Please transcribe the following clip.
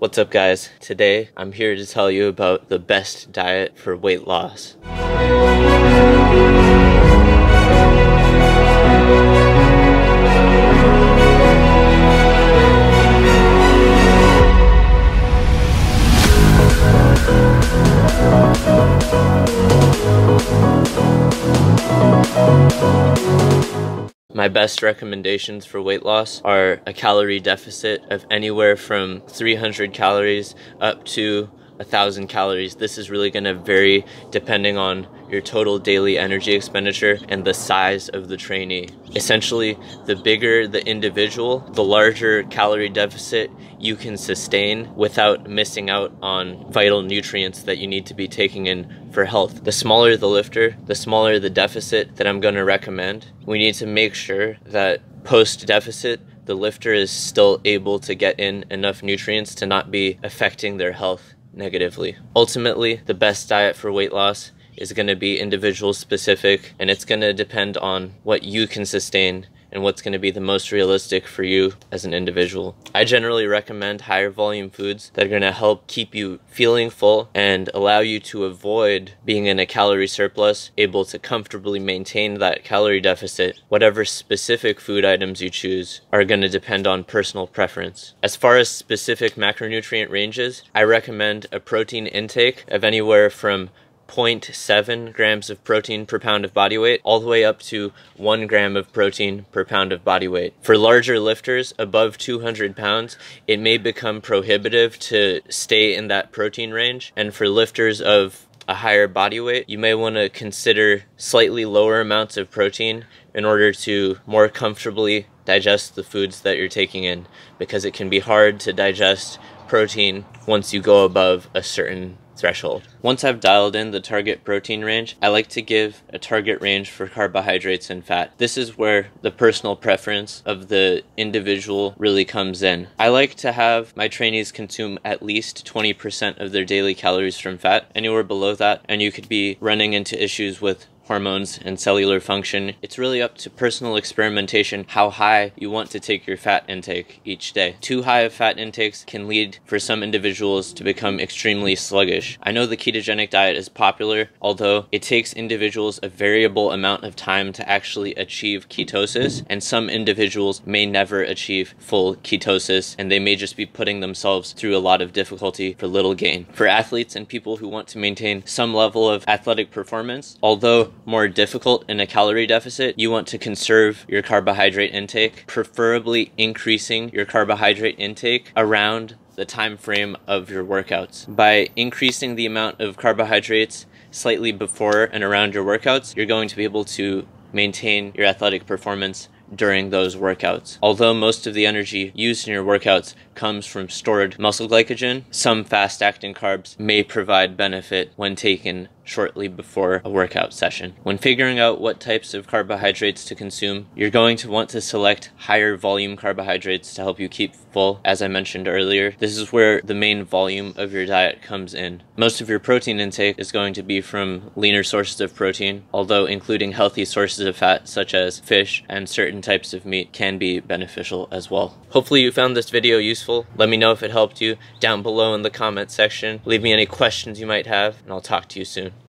What's up guys? Today I'm here to tell you about the best diet for weight loss. My best recommendations for weight loss are a calorie deficit of anywhere from 300 calories up to 1,000 calories. This is really going to vary depending on your total daily energy expenditure and the size of the trainee. Essentially, the bigger the individual, the larger calorie deficit you can sustain without missing out on vital nutrients that you need to be taking in for health. The smaller the lifter, the smaller the deficit that I'm going to recommend. We need to make sure that post-deficit, the lifter is still able to get in enough nutrients to not be affecting their health negatively. Ultimately, the best diet for weight loss is going to be individual specific, and it's going to depend on what you can sustain and what's going to be the most realistic for you as an individual. I generally recommend higher volume foods that are going to help keep you feeling full and allow you to avoid being in a calorie surplus, able to comfortably maintain that calorie deficit. Whatever specific food items you choose are going to depend on personal preference. As far as specific macronutrient ranges, I recommend a protein intake of anywhere from 0.7 grams of protein per pound of body weight all the way up to 1 gram of protein per pound of body weight. For larger lifters above 200 pounds, it may become prohibitive to stay in that protein range, and for lifters of a higher body weight, you may want to consider slightly lower amounts of protein in order to more comfortably digest the foods that you're taking in, because it can be hard to digest protein once you go above a certain threshold. Once I've dialed in the target protein range, I like to give a target range for carbohydrates and fat. This is where the personal preference of the individual really comes in. I like to have my trainees consume at least 20% of their daily calories from fat. Anywhere below that, and you could be running into issues with hormones and cellular function. It's really up to personal experimentation how high you want to take your fat intake each day. Too high of fat intakes can lead for some individuals to become extremely sluggish. I know the ketogenic diet is popular, although it takes individuals a variable amount of time to actually achieve ketosis, and some individuals may never achieve full ketosis, and they may just be putting themselves through a lot of difficulty for little gain. For athletes and people who want to maintain some level of athletic performance, although more difficult in a calorie deficit, you want to conserve your carbohydrate intake, preferably increasing your carbohydrate intake around the time frame of your workouts. By increasing the amount of carbohydrates slightly before and around your workouts, you're going to be able to maintain your athletic performance during those workouts. Although most of the energy used in your workouts comes from stored muscle glycogen, some fast-acting carbs may provide benefit when taken shortly before a workout session. When figuring out what types of carbohydrates to consume, you're going to want to select higher volume carbohydrates to help you keep full. As I mentioned earlier, this is where the main volume of your diet comes in. Most of your protein intake is going to be from leaner sources of protein, although including healthy sources of fat such as fish and certain types of meat can be beneficial as well. Hopefully you found this video useful. Let me know if it helped you down below in the comment section. Leave me any questions you might have, and I'll talk to you soon.